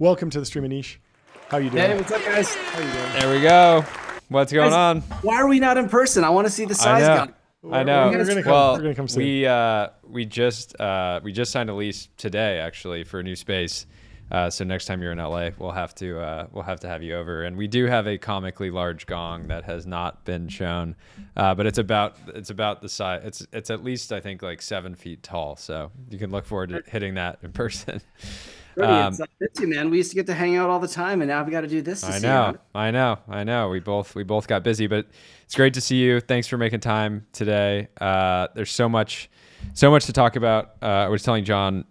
Welcome to the stream, Anish. How you doing? Hey, what's up, guys? How you doing? There we go. What's going on? Why are we not in person? I want to see the size gun. I know. We're gonna come soon. We just signed a lease today, actually, for a new space. So next time you're in LA, we'll have to have you over. And we do have a comically large gong that has not been shown, but it's about the size. It's at least, I think, like 7 feet tall. So you can look forward to hitting that in person. It's busy, man. We used to get to hang out all the time, and now we got to do this. I know. We both got busy, but it's great to see you. Thanks for making time today. There's so much to talk about. I was telling John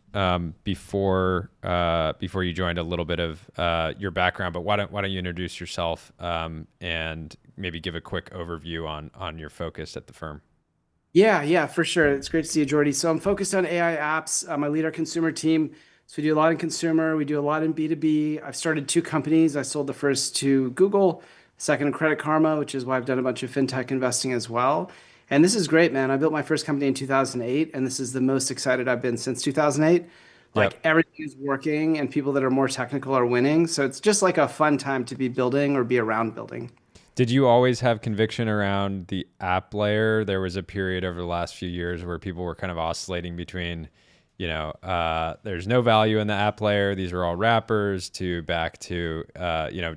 before you joined a little bit of your background, but why don't you introduce yourself and maybe give a quick overview on your focus at the firm? Yeah, for sure. It's great to see you, Jordy. So I'm focused on AI apps. I lead our consumer team. So we do a lot in consumer. We do a lot in B2B. I've started 2 companies. I sold the first to Google, second to Credit Karma, which is why I've done a bunch of fintech investing as well. And this is great, man. I built my first company in 2008, and this is the most excited I've been since 2008. Like everything is working, and people that are more technical are winning. So it's just like a fun time to be building or be around building. Did you always have conviction around the app layer? There was a period over the last few years where people were kind of oscillating between, there's no value in the app layer, these are all wrappers, to back to,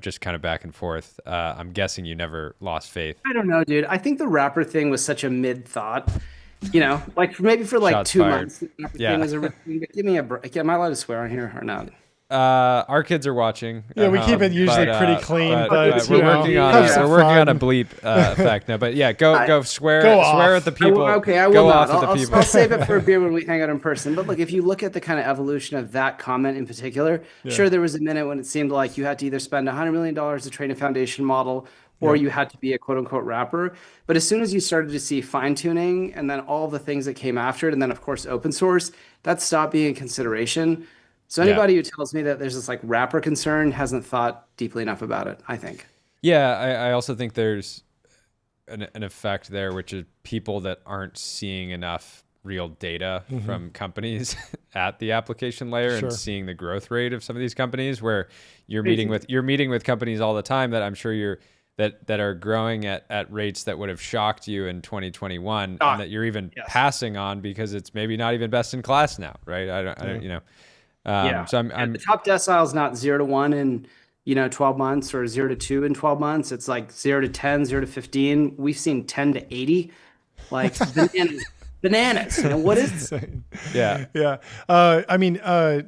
just kind of back and forth. I'm guessing you never lost faith. I don't know, dude. I think the wrapper thing was such a mid thought. Like maybe for like Shots 2 fired. months. The wrapper thing was a real thing, but give me a break. Am I allowed to swear on here or not? Our kids are watching. Yeah, we keep it usually pretty clean, but we're working on a bleep effect now. But yeah, go swear at the people. I will not. I'll save it for a beer when we hang out in person. But look, if you look at the kind of evolution of that comment in particular, sure, there was a minute when it seemed like you had to either spend $100 million to train a foundation model, or you had to be a quote unquote wrapper. But as soon as you started to see fine tuning and then all the things that came after it, and then of course open source, that stopped being a consideration. So anybody who tells me that there's this like wrapper concern hasn't thought deeply enough about it, I think. Yeah, I also think there's an effect there, which is people that aren't seeing enough real data from companies at the application layer and seeing the growth rate of some of these companies, where you're meeting with companies all the time that I'm sure that are growing at rates that would have shocked you in 2021, and that you're even passing on because it's maybe not even best in class now, right? I don't. So I'm the top decile is not 0 to 1 in 12 months or 0 to 2 in 12 months. It's like 0 to 10, 0 to 15. We've seen 10 to 80, like bananas. What is it? Yeah.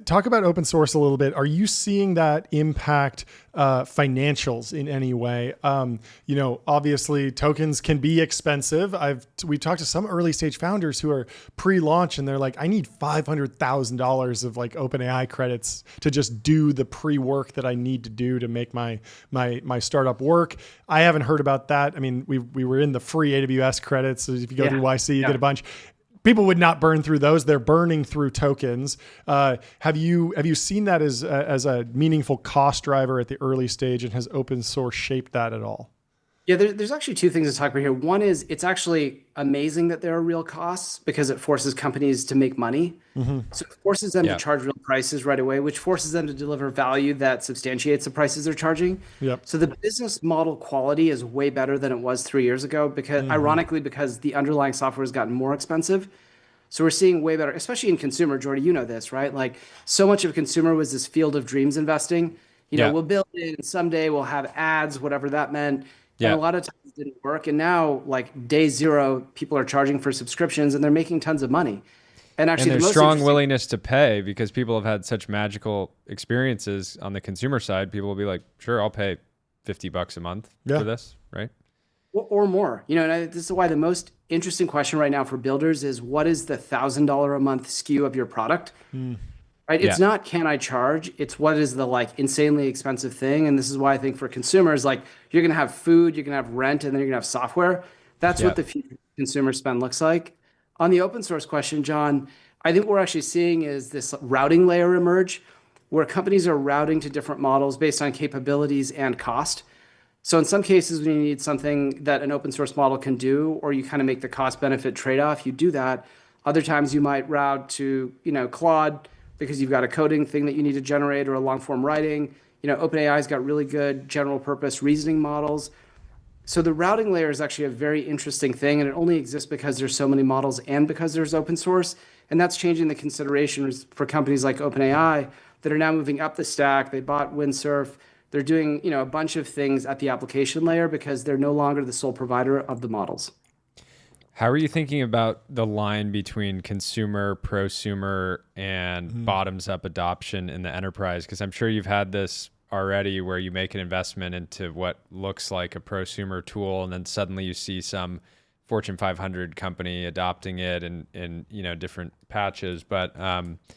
Talk about open source a little bit. Are you seeing that impact financials in any way? Obviously tokens can be expensive. We talked to some early stage founders who are pre-launch, and they're like, I need $500,000 of like OpenAI credits to just do the pre-work that I need to do to make my startup work. I haven't heard about that. I mean, we were in the free AWS credits. So if you go through YC, you get a bunch. People would not burn through those. They're burning through tokens. Have you seen that as a meaningful cost driver at the early stage, and has open source shaped that at all? Yeah, there's actually 2 things to talk about here. One is it's actually amazing that there are real costs because it forces companies to make money. So it forces them to charge real prices right away, which forces them to deliver value that substantiates the prices they're charging. So the business model quality is way better than it was 3 years ago, because ironically, because the underlying software has gotten more expensive. So we're seeing way better, especially in consumer. Jordy, you know this, right? Like so much of consumer was this field of dreams investing. We'll build it and someday we'll have ads, whatever that meant. And a lot of times it didn't work. And now, like day 0, people are charging for subscriptions and they're making tons of money. And actually, there's strong willingness to pay because people have had such magical experiences on the consumer side. People will be like, sure, I'll pay $50 a month for this, right? Or more. And this is why the most interesting question right now for builders is, what is the $1,000 a month SKU of your product? Right? It's not, can I charge? It's what is the like insanely expensive thing. And this is why I think for consumers, like you're going to have food, you're going to have rent, and then you're going to have software. That's what the future consumer spend looks like. On the open source question, John, I think what we're actually seeing is this routing layer emerge, where companies are routing to different models based on capabilities and cost. So in some cases, when you need something that an open source model can do, or you kind of make the cost benefit trade-off, you do that. Other times you might route to, Claude, because you've got a coding thing that you need to generate or a long form writing. OpenAI's got really good general purpose reasoning models. So the routing layer is actually a very interesting thing, and it only exists because there's so many models and because there's open source. And that's changing the considerations for companies like OpenAI that are now moving up the stack. They bought Windsurf. They're doing, a bunch of things at the application layer because they're no longer the sole provider of the models. How are you thinking about the line between consumer, prosumer, and bottoms up adoption in the enterprise? Because I'm sure you've had this already where you make an investment into what looks like a prosumer tool, and then suddenly you see some Fortune 500 company adopting it in different patches. But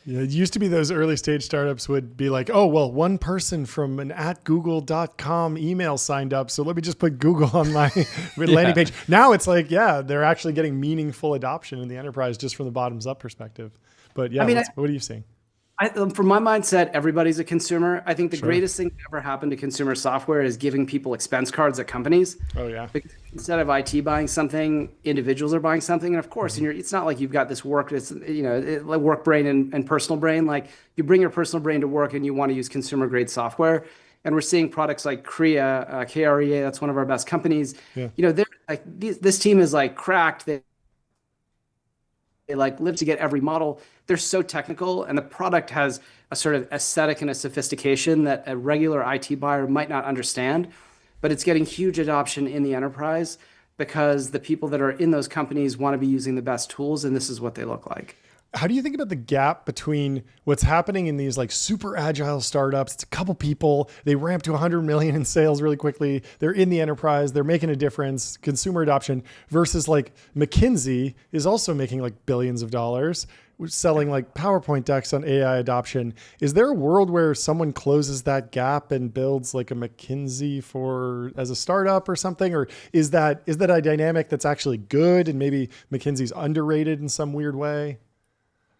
it used to be those early stage startups would be like, oh, well, one person from an @google.com email signed up, so let me just put Google on my landing page. Now it's like, they're actually getting meaningful adoption in the enterprise just from the bottoms up perspective. But what are you seeing? From my mindset, everybody's a consumer. I think the greatest thing that ever happened to consumer software is giving people expense cards at companies. Oh, yeah. Because instead of IT buying something, individuals are buying something. And of course, it's not like you've got this work, like work brain and personal brain. Like you bring your personal brain to work and you want to use consumer grade software. And we're seeing products like Krea, KREA, that's one of our best companies. Yeah. They're like this team is like cracked. They like live to get every model. They're so technical, and the product has a sort of aesthetic and a sophistication that a regular IT buyer might not understand, but it's getting huge adoption in the enterprise because the people that are in those companies want to be using the best tools, and this is what they look like. How do you think about the gap between what's happening in these like super agile startups? It's a couple people, they ramp to 100 million in sales really quickly. They're in the enterprise, they're making a difference, consumer adoption, versus like McKinsey is also making like billions of dollars, selling like PowerPoint decks on AI adoption. Is there a world where someone closes that gap and builds like a McKinsey as a startup or something? Or is that a dynamic that's actually good and maybe McKinsey's underrated in some weird way?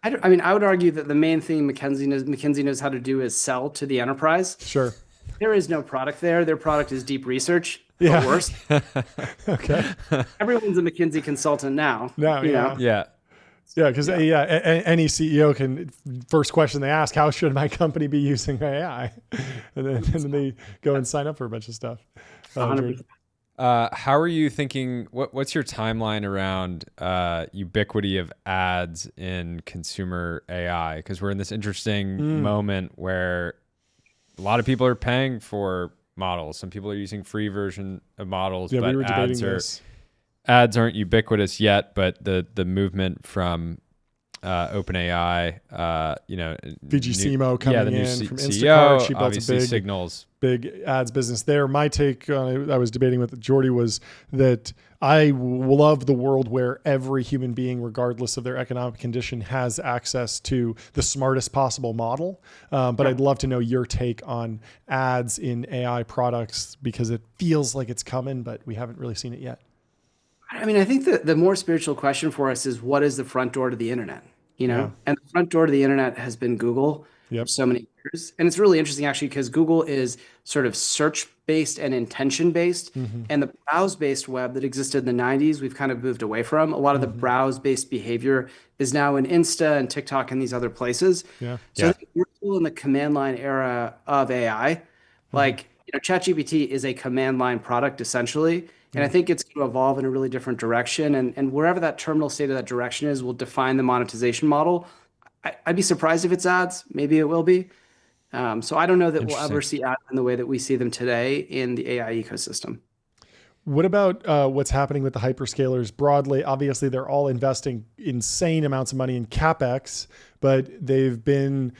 I would argue that the main thing McKinsey knows how to do is sell to the enterprise. Sure. There is no product there. Their product is deep research. Yeah. Or worse. Okay. Everyone's a McKinsey consultant now. Yeah. Yeah. Yeah, because any CEO can, first question they ask, how should my company be using AI? And then they go and sign up for a bunch of stuff. 100%. How are you thinking, what's your timeline around ubiquity of ads in consumer AI? Because we're in this interesting moment where a lot of people are paying for models. Some people are using free version of models, yeah, but we were debating this. Ads aren't ubiquitous yet, but the movement from OpenAI, VG Simo coming the new in from CEO, Instacart. She built obviously a signals big ads business there. My take on it, I was debating with Jordy, was that I love the world where every human being, regardless of their economic condition, has access to the smartest possible model. But I'd love to know your take on ads in AI products, because it feels like it's coming, but we haven't really seen it yet. I think the more spiritual question for us is, what is the front door to the internet? Yeah. And the front door to the internet has been Google for so many years. And it's really interesting actually, because Google is sort of search-based and intention-based. And the browse-based web that existed in the 90s, we've kind of moved away from. A lot of the browse-based behavior is now in Insta and TikTok and these other places. Yeah. So I think we're still in the command line era of AI. Like, ChatGPT is a command line product essentially. And I think it's going to evolve in a really different direction. And wherever that terminal state of that direction is will define the monetization model. I'd be surprised if it's ads. Maybe it will be. So I don't know that we'll ever see ads in the way that we see them today in the AI ecosystem. What about what's happening with the hyperscalers broadly? Obviously, they're all investing insane amounts of money in CapEx, but they've been,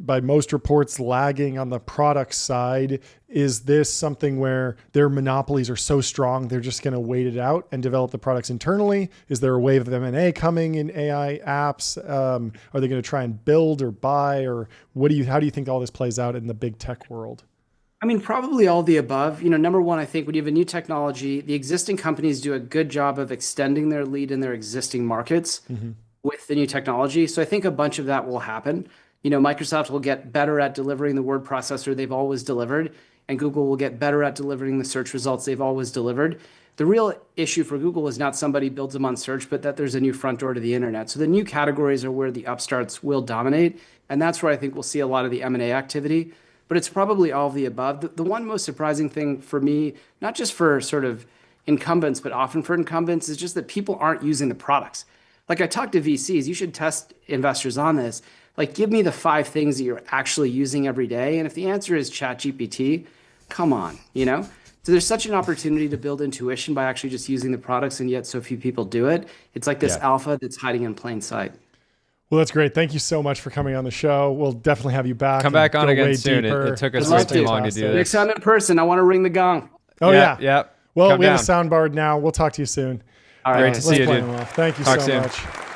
by most reports, lagging on the product side. Is this something where their monopolies are so strong they're just going to wait it out and develop the products internally? Is there a wave of M&A coming in AI apps? Are they going to try and build or buy, or how do you think all this plays out in the big tech world? Probably all the above. Number one, I think when you have a new technology, the existing companies do a good job of extending their lead in their existing markets with the new technology. So I think a bunch of that will happen. Microsoft will get better at delivering the word processor they've always delivered. and Google will get better at delivering the search results they've always delivered. The real issue for Google is not somebody builds them on search, but that there's a new front door to the internet. So the new categories are where the upstarts will dominate. And that's where I think we'll see a lot of the M&A activity. But it's probably all of the above. The one most surprising thing for me, not just for sort of incumbents, but often for incumbents, is just that people aren't using the products. Like I talk to VCs, you should test investors on this. Like, give me the 5 things that you're actually using every day. And if the answer is ChatGPT, come on, you know? So there's such an opportunity to build intuition by actually just using the products, and yet so few people do it. It's like this alpha that's hiding in plain sight. Well, that's great. Thank you so much for coming on the show. We'll definitely have you back. Come back on again soon. It took us way too long to do this. Next time in person, I want to ring the gong. Oh, yeah. Yeah. Well, we have a soundboard now. We'll talk to you soon. All right. Great to see you, dude. Thank you so much.